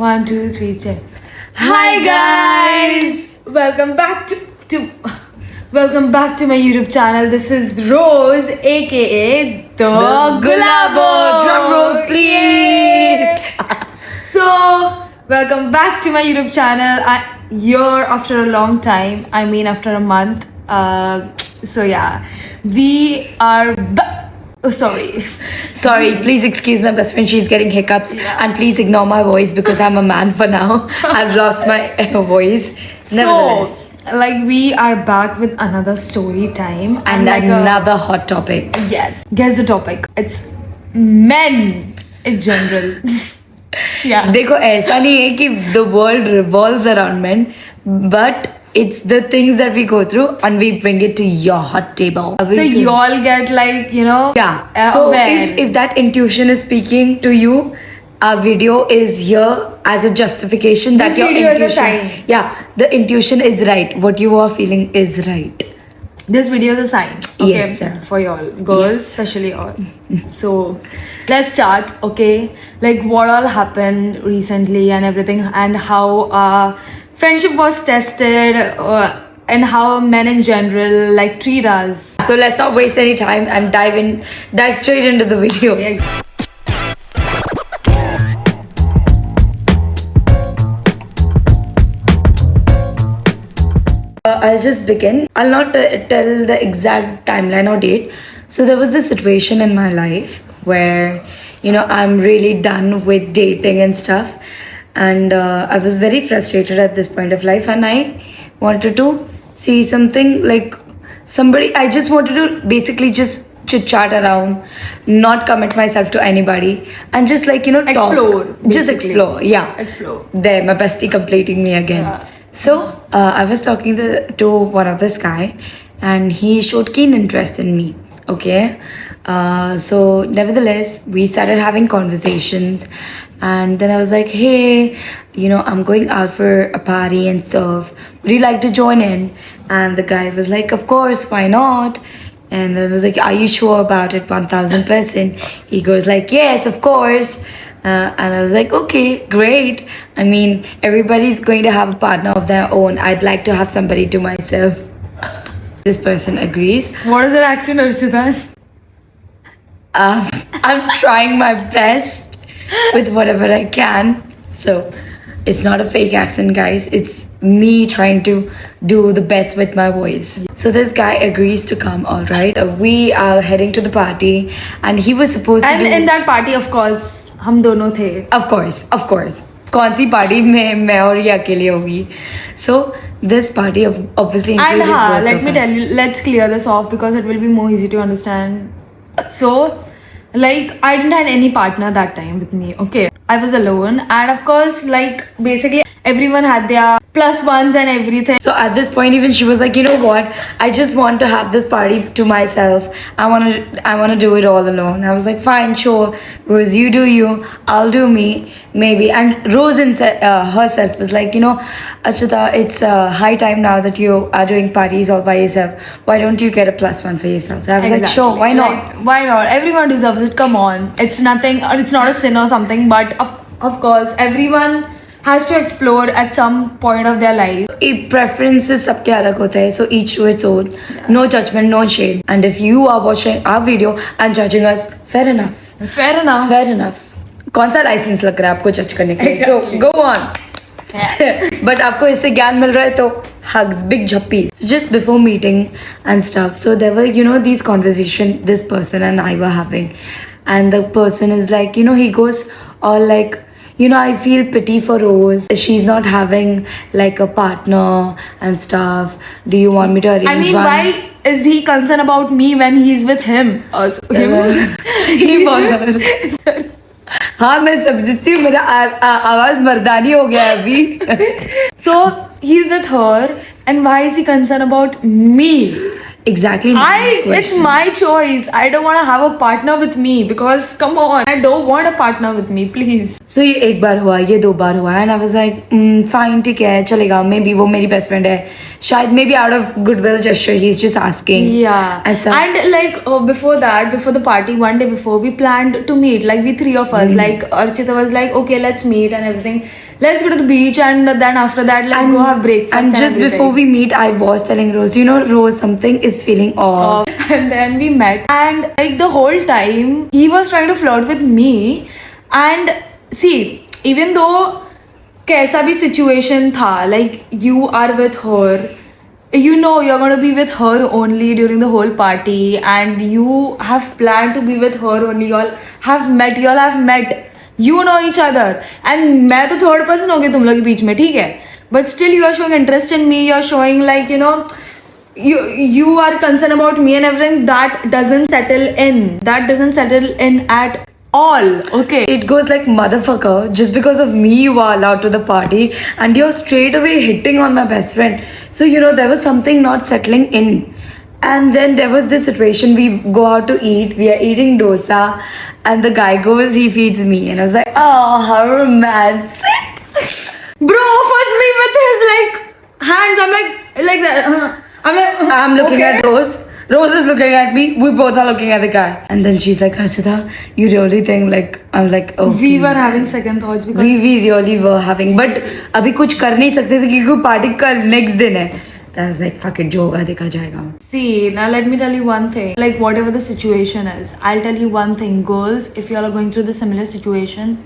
1, 2, 3, say. Hi guys! Welcome back to my YouTube channel. This is Rose, aka the Gulabo. Drum rolls, please. So, welcome back to my YouTube channel. Year after a long time. I mean, after a month. So yeah, we are. Sorry. Please excuse my best friend. She's getting hiccups, Yeah. and please ignore my voice because I'm a man for now. I've lost my voice. Nevertheless, So, like, we are back with another story time and like another hot topic. yes, guess the topic. It's men in general. Yeah. देखो ऐसा नहीं है कि the world revolves around men, but it's the things that we go through and we bring it to your hot table. So you all get like, Yeah. So aware. if that intuition is speaking to you, our video is here as a justification that This your video is a intuition. sign. Yeah, the intuition is right. What you are feeling is right. This video is a sign, okay, Yes, sir. for you all, girls, especially all. So, let's start, okay? Like, what all happened recently and everything, and how friendship was tested, and how men in general like treat us. So let's not waste any time and dive straight into the video. Yeah. I'll just begin. I'll not tell the exact timeline or date. So there was this situation in my life where, I'm really done with dating and stuff. And I was very frustrated at this point of life, and I wanted to see something like somebody. I just wanted to basically just chit chat around, not commit myself to anybody, and just talk. Explore, Just basically. explore, yeah. Explore. There, my bestie completing me again. Yeah. So I was talking to one of this guy, and he showed keen interest in me. Okay, so nevertheless, we started having conversations, and then I was like, hey, I'm going out for a party and stuff. Would you like to join in? And the guy was like, of course, why not? And then I was like, are you sure about it? 1000%. He goes like, yes, of course. And I was like, okay, great. I mean, everybody's going to have a partner of their own. I'd like to have somebody to myself. This person agrees. What is your accent, Archita? I'm trying my best with whatever I can. So it's not a fake accent, guys. It's me trying to do the best with my voice. So this guy agrees to come, all right. We are heading to the party, and he was supposed And to do... in that party, of course, हम दोनों थे. Of course. कौन सी party में मैं और ये अकेले होगी? So this party obviously And included both let of me us. tell you, let's clear this off because it will be more easy to understand. So, like, I didn't have any partner that time with me, okay? I was alone, and of course, like, basically everyone had their plus ones and everything. So at this point, even she was like, you know what? I just want to have this party to myself. I wanna do it all alone. I was like, fine, sure. Rose, you do you. I'll do me, maybe. And Rose herself was like, Achita, it's high time now that you are doing parties all by yourself. Why don't you get a plus one for yourself? So I was like, sure, why not? Like, why not? Everyone deserves it. Come on, it's nothing. It's not a sin or something. But of course, everyone has to explore at some point of their life. Preferences सबके अलग होते हैं, so each to its own. No judgment, no shade. And if you are watching our video and judging us, fair enough. Fair enough. कौन सा licence लग रहा है आपको जज करने के लिए? So go on. Yes. But आपको इससे ज्ञान मिल रहा है तो hugs, big jhappis. So just before meeting and stuff, so there were these conversation this person and I were having, and the person is like, he goes all like, I feel pity for Rose. She's not having like a partner and stuff. Do you want me to arrange I mean, one? why is he concerned about me when he's with him? ही बोल हाँ मैं समझती हूँ मेरा आवाज मर्दानी हो गया है अभी. So he's with her, and why is he concerned about me? exactly my It's question. my choice. I don't want to have a partner with me because come on, I don't want a partner with me, please. So ये एक बार हुआ, ये दो बार हुआ, and I was like, fine, ठीक है, चलेगा. Maybe वो मेरी best friend है. शायद maybe out of goodwill gesture, he's just asking. Yeah. ऐसा. And like before that, before the party, one day before, we planned to meet. Like we three of us. Like Archita was like, okay, let's meet and everything. Let's go to the beach, and then after that, let's go have breakfast. And just everything. before we meet, I was telling Rose, you know, Rose, something is feeling off. And then we met, and like the whole time he was trying to flirt with me. And see, even though kaisa bhi situation tha, like you are with her, you know you're going to be with her only during the whole party, and you have planned to be with her only. You all have met, you know each other, and मैं तो third person हो गई तुम लोग के बीच में, ठीक है, but still you are showing interest in me, you are showing like, you know, you are concerned about me and everything. That doesn't settle in at all. Okay, It goes like, motherfucker, just because of me you are allowed to the party and you're straight away hitting on my best friend. So, you know, there was something not settling in. And then there was this situation, we go out to eat, we are eating dosa, and the guy goes, he feeds me. And I was like, oh, how romantic. bro offers me with his like hands. I'm like that. I'm looking okay. at Rose. Rose is looking at me. We both are looking at the guy. And then she's like, Harshita, you really think like, I'm like, oh. We were having second thoughts because We really were having. But अभी कुछ कर नहीं सकते थे क्योंकि party कल next दिन है. I was like, fuck it, जो होगा देखा जाएगा. see, now let me tell you one thing. Like whatever the situation is, I'll tell you one thing, girls. If you all are going through the similar situations,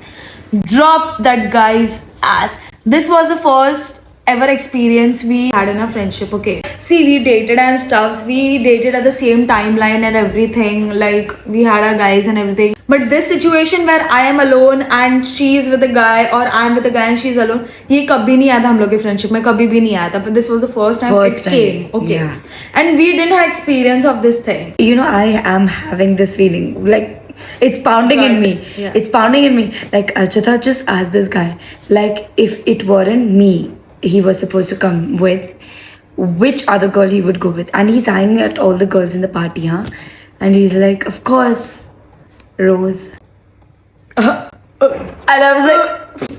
drop that guy's ass. This was the first ever experience we had in a friendship. Okay, see, we dated and stuffs, we dated at the same timeline and everything, like we had our guys and everything, but this situation where I am alone and she is with a guy, or I am with a guy and she is alone, ये कभी नहीं आया था हम लोग के friendship में, कभी भी नहीं आया था. But this was the first time it came. Okay, yeah. and we didn't have experience of this thing. You know, I am having this feeling like it's pounding in me. Yeah. It's pounding in me. Like, Archita, just ask this guy, like, if it weren't me he was supposed to come with, which other girl he would go with. And he's eyeing at all the girls in the party, huh? And he's like, of course, Rose. And I was like,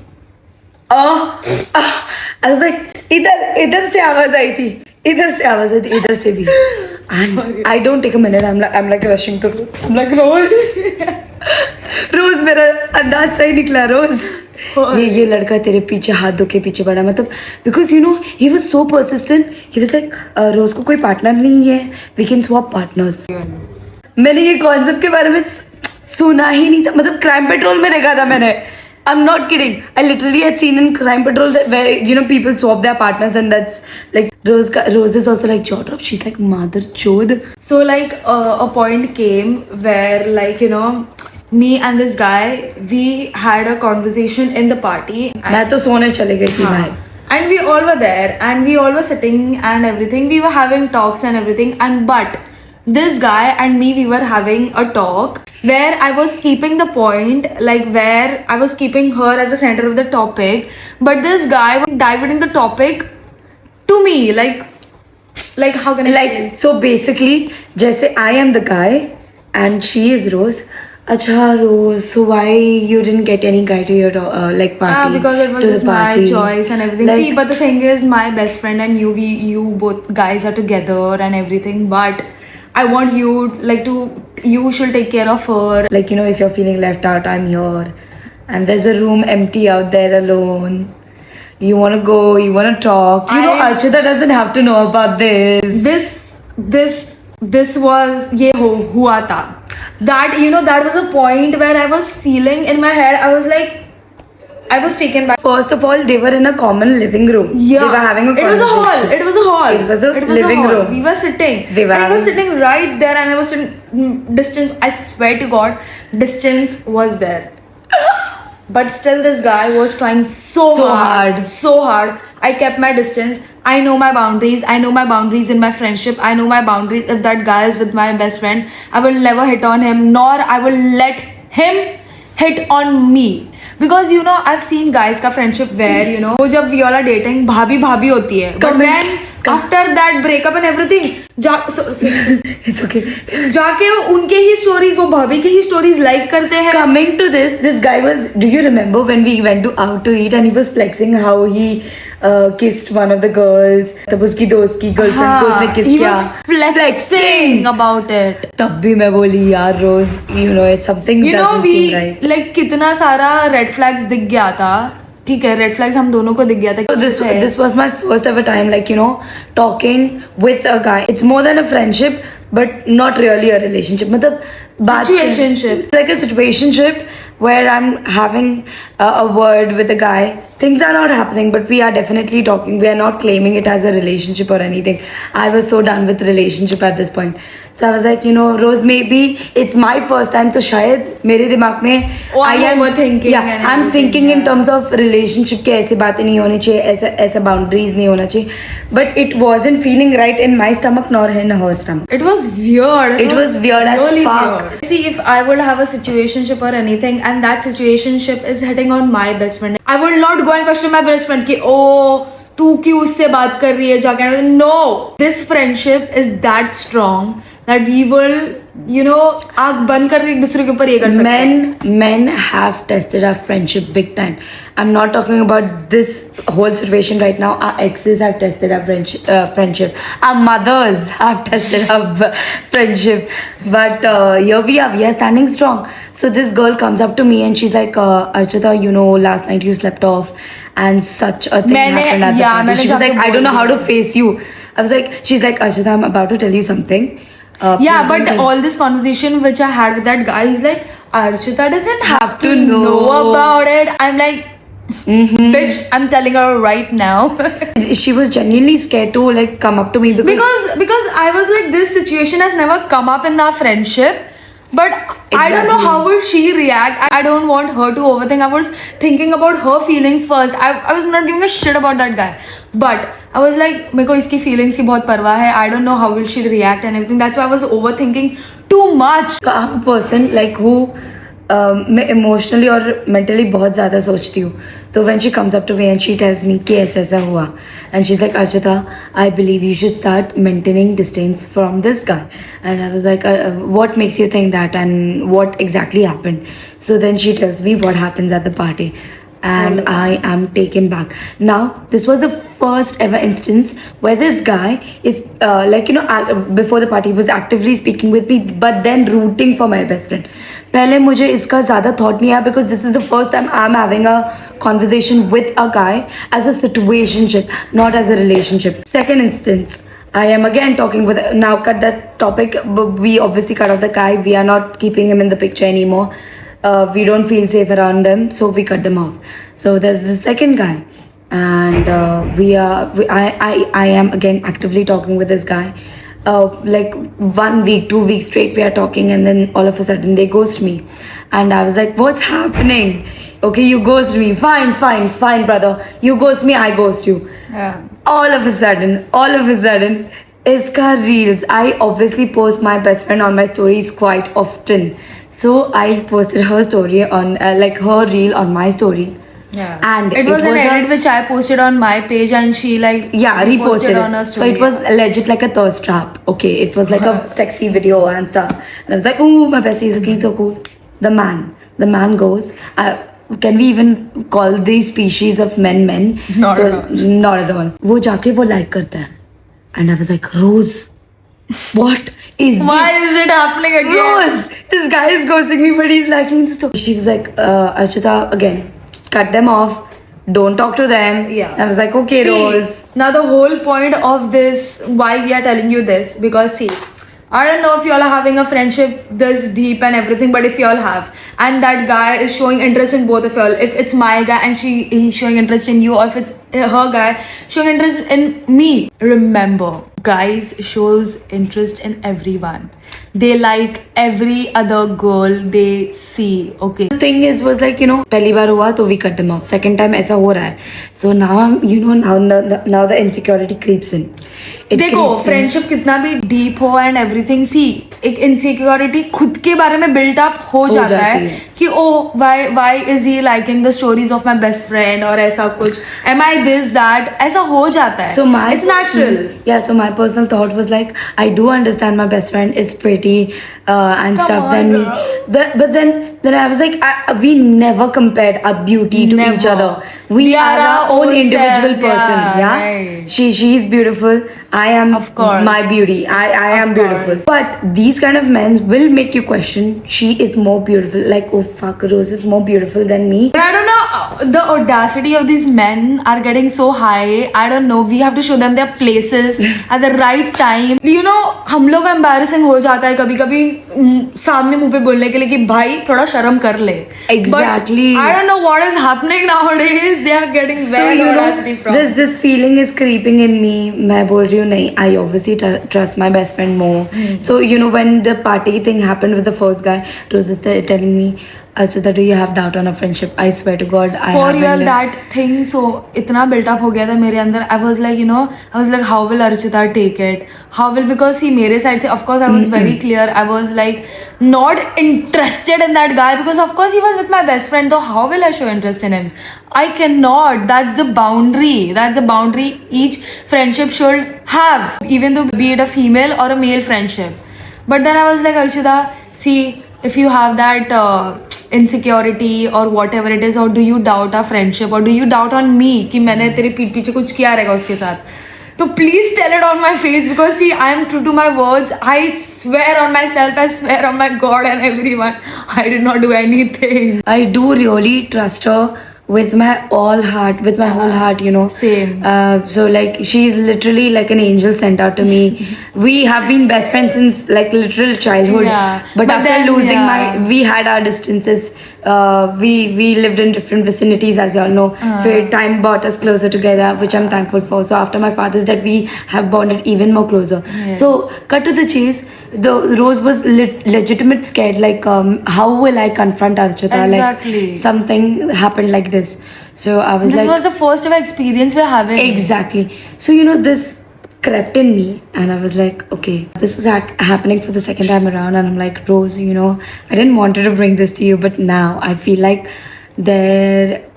I was like, इधर से आवाज आई थी, इधर से भी. And I don't take a minute. I'm like rushing to Rose. I'm like, Rose, मेरा अंदाज सही निकला, Rose. ये लड़का तेरे पीछे हाथ धो के पीछे पड़ा, मतलब because you know he was so persistent. He was like, रोज को कोई पार्टनर नहीं है, we can swap partners. मैंने ये कॉन्सेप्ट के बारे में सुना ही नहीं था, मतलब क्राइम पेट्रोल में देखा था मैंने. I'm not kidding. I literally had seen in Crime Patrol that where, you know, people swap their partners, and that's like Rose is also like jaw drop. She's like, mother chod. So like a point came where, like, you know, me and this guy, we had a conversation in the party. मैं तो सोने चले गई थी भाई. And we all were there, and we all were sitting and everything. We were having talks and everything, and but this guy and me, we were having a talk where I was keeping the point, like where I was keeping her as the center of the topic, but this guy was diverting the topic to me, like how can I say? Like, so basically, जैसे I am the guy and she is Rose. अच्छा, Rose, so why you didn't get any guy to your like party? Because it was to the just my party? choice and everything. Like, see, but the thing is, my best friend and you both guys are together and everything, but I want you, like, you should take care of her. Like, you know, if you're feeling left out, I'm here. And there's a room empty out there alone. You want to go, you want to talk. You know, Archita doesn't have to know about this. This was ye hua tha. That, you know, that was a point where I was feeling in my head, I was like, I was taken back. First of all, they were in a common living room. Yeah. They were having a conversation. It was a hall. Living room. We were sitting. They were and I was sitting right there, and I was in distance. I swear to God, distance was there. But still, this guy was trying so hard. I kept my distance. I know my boundaries. I know my boundaries in my friendship. I know my boundaries. If that guy is with my best friend, I will never hit on him, nor I will let him hit on me. because you know I've seen guys का friendship where you know वो जब we all are dating भाभी भाभी होती है, but then after that breakup and everything It's okay. जाके उनके ही stories, वो भाभी के ही stories like करते हैं. Coming to this guy was, do you remember when we went out to eat and he was flexing how he kissed one of the girls? तब उसकी दोस्त की girlfriend को उसने kiss he किया. was flexing about it. तब भी मैं बोली यार Rose, you know it's something You know doesn't we seem right. like कितना सारा red flags दिख गया था. ठीक है, red flags हम दोनों को दिख गया था. So this was my first ever time, like you know, talking with a guy. It's more than a friendship, but not really a relationship. मतलब Situationship. It's like a situationship where I'm having a word with a guy. Things are not happening, but we are definitely talking. We are not claiming it as a relationship or anything. I was so done with relationship at this point. So I was like, you know, Rose, maybe it's my first time. So शायद मेरे दिमाग में I am overthinking. Yeah, and I'm everything, thinking in yeah. terms of relationship के ऐसे बातें नहीं होनी चाहिए, ऐसा boundaries नहीं होना चाहिए. But it wasn't feeling right in my stomach nor in her stomach. It was weird. It was weird as really fuck. weird. See, if I would have a situationship or anything, and that situationship is hitting on my best friend, I will not go and question my best friend कि oh तू क्यों उससे बात कर रही है जाके. No, this friendship is that strong that we will, you know, आँख बंद कर एक दूसरे के ऊपर ये कर सकते हैं. Men have tested our friendship big time. I'm not talking about this whole situation right now. Our exes have tested our friendship. Our mothers have tested our friendship. But here we are standing strong. So this girl comes up to me and she's like, Archita, you know, last night you slept off and such a thing happened at the party. She was like, I don't know how to face you. I was like, she's like, Archita, I'm about to tell you something. Yeah, Please but don't tell- all this conversation which I had with that guy, he's like, Archita doesn't have to know. know about it. I'm like, bitch, I'm telling her right now. She was genuinely scared to like come up to me because I was like, this situation has never come up in our friendship. But I don't know Exactly. how would she react. I don't want her to overthink. I was thinking about her feelings first. I was not giving a shit about that guy. But I was like, मेरे को इसकी feelings की बहुत परवाह है. I don't know how will she react and everything. That's why I was overthinking too much. I'm a person like who मैं emotionally और mentally बहुत ज़्यादा सोचती हूँ. तो when she comes up to me and she tells me कि ऐसा हुआ and she's like, Archita, I believe you should start maintaining distance from this guy. And I was like, what makes you think that and what exactly happened? So then she tells me what happens at the party. And I am taken back. Now, this was the first ever instance where this guy is like, you know, before the party was actively speaking with me, but then rooting for my best friend. पहले मुझे इसका ज़्यादा thought नहीं आया because this is the first time I'm having a conversation with a guy as a situationship, not as a relationship. Second instance, I am again talking with, now cut that topic, we obviously cut off the guy, we are not keeping him in the picture anymore. We don't feel safe around them, so we cut them off. So there's the second guy, and I am again actively talking with this guy. Like 1 week, 2 weeks straight we are talking, and then all of a sudden they ghost me. And I was like, what's happening? Okay, you ghost me. Fine, brother. You ghost me, I ghost you. Yeah. All of a sudden, iska reels. I obviously post my best friend on my stories quite often. So I posted her story on like her reel on my story. Yeah. And it was an edit which I posted on my page and she like reposted on her it. So story. it was legit like a thirst trap. Okay, it was like a sexy video and stuff. And I was like, ooh, my bestie is looking so cool. The man goes, can we even call these species of men? Not at all. Not at all. वो जाके वो like करता है. And I was like, Rose, what is Why is it happening again? Rose, this guy is ghosting me, but he's liking the story. She was like, Archita, again, cut them off. Don't talk to them. Yeah. I was like, okay, See, Rose. Now the whole point of this, why we are telling you this, because see, I don't know if you all are having a friendship this deep and everything, but if you all have, and that guy is showing interest in both of you all, if it's my guy and he's showing interest in you, or if it's her guy showing interest in me, remember, guys shows interest in everyone. They like every other girl they see. Okay. The thing is was like, you know, पहली बार हुआ तो we cut them off. Second time ऐसा हो रहा है. So now I'm, you know, now the insecurity creeps in. It देखो creeps in. Friendship कितना भी डीप हो एंड एवरीथिंग, सी एक इनसिक्योरिटी खुद के बारे में बिल्ट अप हो जाता जाती है है। कि oh why is he liking the stories of my best friend और ऐसा कुछ, एम आई दिस दैट, ऐसा हो जाता है. So my it's natural. Yeah, so my personal thought was like, I do understand my best friend is pretty and Come stuff on, than me. girl. But then I was like, we never compared our beauty to each Never. other. We are our own individual selves, person. Yeah, right. She's beautiful. I am Of course. my beauty. I am Of beautiful. course. But these kind of men will make you question. She is more beautiful. Like, oh fuck, Rose is more beautiful than me. But I don't know, the audacity of these men are getting so high. I don't know, we have to show them their places at the right time. You know, हम लोग embarrassing हो जाता है कभी कभी सामने मुंह पे बोलने के लिए कि भाई थोड़ा शर्म कर ले. Exactly. But I don't know what is happening nowadays. They are getting So very you audacity know, from. this feeling is creeping in me. मैं बोल रही हूँ नहीं. I obviously trust my best friend more. So you know, when the party thing happened with the first guy, Rose is telling me, Achita, do you have doubt on our friendship? I swear to God, I For haven't. real, that thing so इतना built up हो गया था मेरे अंदर. I was like, you know, I was like, how will Archita take it? How will, because see मेरे side से, of course I was very clear. I was like not interested in that guy because of course he was with my best friend. So how will I show interest in him? I cannot. That's the boundary. That's the boundary each friendship should have, even though be it a female or a male friendship. But then I was like, Archita, see, if you have that insecurity or whatever it is, or do you doubt our friendship, or do you doubt on me कि मैंने तेरे पीठ पीछे कुछ किया रहेगा उसके साथ, तो please tell it on my face because see, I am true to my words. I swear on myself, I swear on my God and everyone, I did not do anything. I do really trust her with my all heart, with my whole heart, you know. Same. So like she's literally like an angel sent out to me. We have been best friends since like literal childhood. Yeah. But after then, losing yeah. we had our distances. We lived in different vicinities, as y'all know. Where time brought us closer together, which I'm thankful for. So after my father's death, we have bonded even more closer. Yes. So cut to the chase. The Rose was legitimate scared. Like, how will I confront Archita? Exactly. Like something happened like this. So I was This like, was the first ever experience we're having. exactly. So you know, this crept in me, and I was like, okay, this is happening for the second time around, and I'm like, Rose, you know, I didn't want to bring this to you, but now I feel like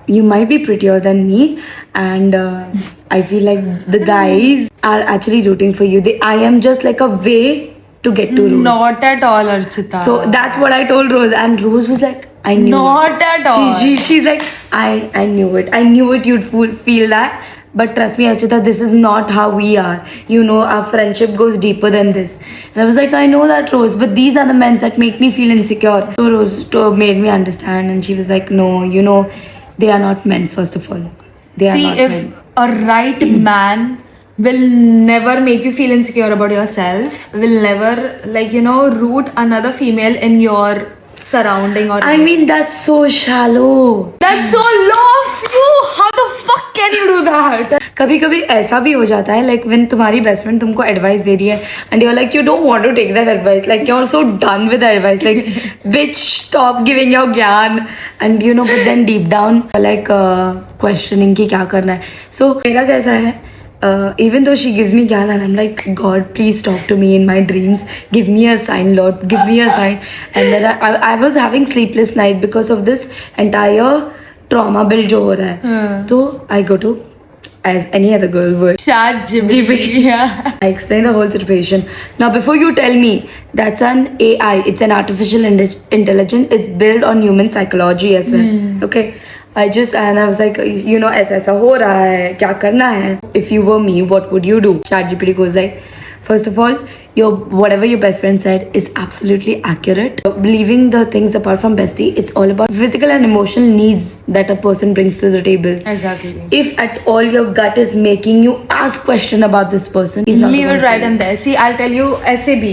you might be prettier than me, and I feel like the guys are actually rooting for you. I am just like a way to get to Rose. Not at all, Archita. So that's what I told Rose, and Rose was like, I knew it. Not at all. She's like, I knew it. I knew it. You'd feel that. But trust me, Archita, this is not how we are. You know, our friendship goes deeper than this. And I was like, I know that, Rose, but these are the men that make me feel insecure. So Rose made me understand, and she was like, no, you know, they are not men, first of all. They are See, not if men. a right man will never make you feel insecure about yourself, will never, like, you know, root another female in your surrounding, or I mean, that's so shallow. that's so low of you. How the fuck can you do that? कभी कभी ऐसा भी हो जाता है, like when तुम्हारी best friend तुमको advice दे रही है and you're like, you don't want to take that advice, like you're so done with the advice, like bitch, stop giving your ज्ञान, and you know, but then deep down like questioning कि क्या करना है. So मेरा कैसा है, even though she gives me gyan and I'm like, God, please talk to me in my dreams, give me a sign, Lord, give me a sign. And then I was having sleepless night because of this entire trauma build जो हो रहा है. तो I go to, as any other girl would, ChatGPT. Yeah. I explain the whole situation. Now, before you tell me that's an AI, it's an artificial intelligence, it's built on human psychology as well. Okay. I was like, you know, ऐसा हो रहा है, क्या करना है? If you were me, what would you do? ChatGPT goes like, first of all, whatever your best friend said is absolutely accurate. Leaving the things apart from bestie, it's all about physical and emotional needs that a person brings to the table. Exactly. If at all your gut is making you ask question about this person, he's not the Leave one it for right you. in there. See, I'll tell you, SAB,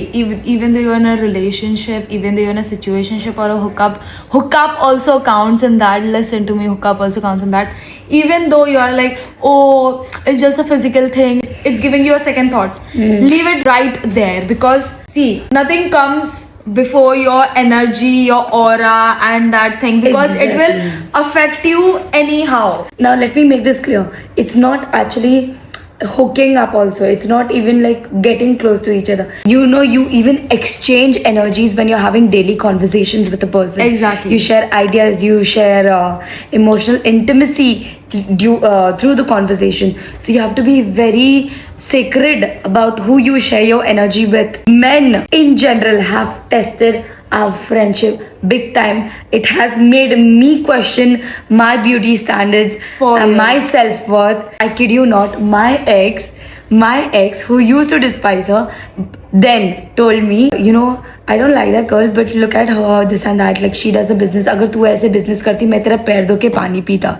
even though you're in a relationship, even though you're in a situationship or a hookup also counts in that. Listen to me, hookup also counts in that. Even though you're like, oh, it's just a physical thing, it's giving you a second thought, leave it right there, because see, nothing comes before your energy, your aura and that thing, because it will Exactly. affect you anyhow. Now let me make this clear. It's not actually hooking up also. It's not even like getting close to each other. You know, you even exchange energies when you're having daily conversations with a person. Exactly. You share ideas, you share emotional intimacy through the conversation. So you have to be very sacred about who you share your energy with. Men in general have tested our friendship big time. It has made me question my beauty standards For and real. my self-worth. I kid you not, my ex who used to despise her then told me, you know, I don't like that girl, but look at her, this and that, like she does a business. अगर तू ऐसे business करती मैं तेरा पैर धो के पानी पीता.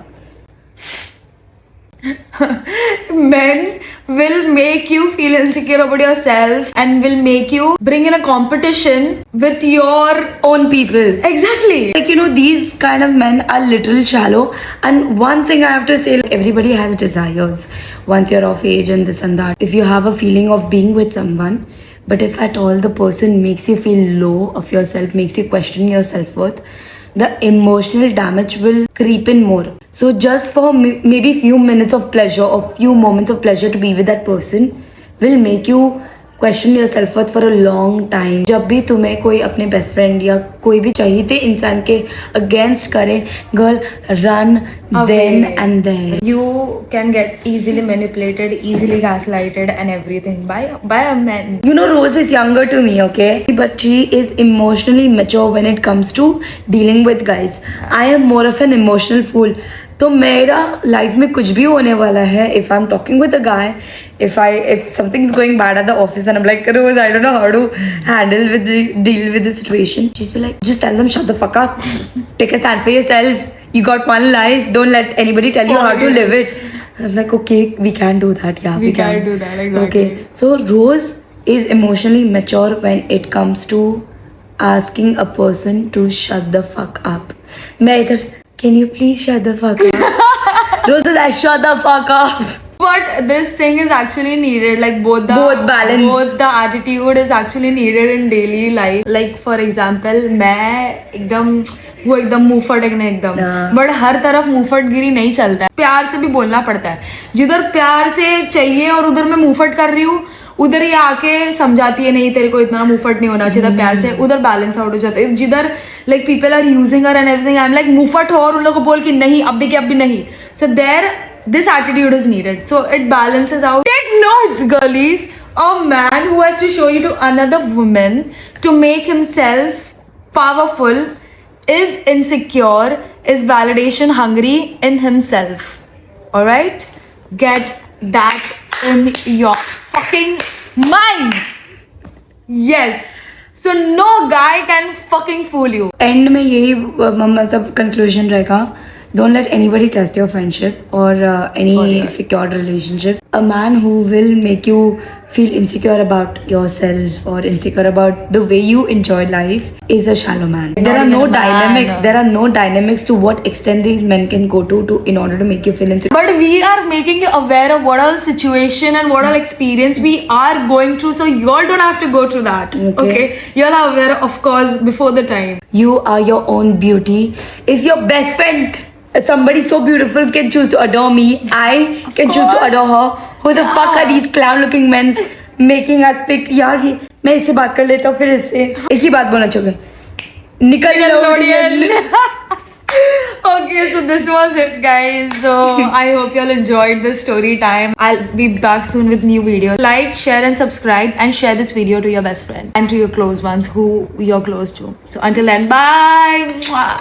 Men will make you feel insecure about yourself and will make you bring in a competition with your Own people. exactly. Like, you know, these kind of men are little shallow. And one thing I have to say, like, everybody has desires once you're of age and this and that. If you have a feeling of being with someone, but if at all the person makes you feel low of yourself, makes you question your self-worth, the emotional damage will creep in more. So just for maybe few minutes of pleasure or few moments of pleasure to be with that person will make you question your self-worth for a long time. जब भी तुम्हें कोई अपने best friend या कोई भी चाहिए इंसान के against करे, girl, run then Away. and there. You can get easily manipulated, easily gaslighted and everything by a man. You know, Rose is younger to me, okay? But she is emotionally mature when it comes to dealing with guys. I am more of an emotional fool. तो मेरा life में कुछ भी होने वाला है, if I'm talking with a guy, if something's going bad at the office and I'm like, Rose, I don't know how to deal with the situation. She's be like, just tell them shut the fuck up. Take a stand for yourself. You got one life. Don't let anybody tell you how to live it. I'm like, okay, we can do that. Yeah, We can do that, exactly. Okay. So Rose is emotionally mature when it comes to asking a person to shut the fuck up. मैं इधर, can you please shut the fuck up? Rose is like, shut the fuck up. But this thing is actually needed, like both balance. both the attitude is actually needed in daily life. Like for example, मैं एकदम मुंहफट है ना एकदम, हाँ. But हर तरफ मुंहफटगिरी नहीं चलता है, प्यार से भी बोलना पड़ता है. जिधर प्यार से चाहिए और उधर मैं मुंहफट कर रही हूँ, उधर ये आके समझाती है नहीं तेरे को इतना मुंहफट नहीं होना चाहिए था, प्यार से उधर बैलेंस आउट हो जाता है. जिधर like people are using her and everything, I am like मुंहफट हो और उन लोगों को बोल कि नहीं अब भी क्या अब भी नहीं. So there this attitude is needed, so it balances out. Take notes, girlies. A man who has to show you to another woman to make himself powerful is insecure, is validation hungry in himself. All right, get that in your fucking mind. Yes, so no guy can fucking fool you. And में यही मतलब conclusion रहेगा. Don't let anybody test your friendship or any secured relationship. A man who will make you feel insecure about yourself or insecure about the way you enjoy life is a shallow man. There are even no a man. dynamics. There are no dynamics to what extent these men can go to in order to make you feel insecure. But we are making you aware of what all situation and what all experience we are going through, so you all don't have to go through that. Okay? You all are aware, of course, before the time. You are your own beauty. If your best friend, somebody so beautiful, can choose to adore me, I can choose to adore her. Who the fuck are these clown looking men making us pick? यार ये मैं इससे बात कर लेता हूँ, फिर इससे एक ही बात बोलना चाहोगे, निकल लोडियन. Okay, so this was it, guys. So I hope you all enjoyed this story time. I'll be back soon with new videos. Like, share and subscribe, and share this video to your best friend and to your close ones who you're close to. So until then, bye. Mwah.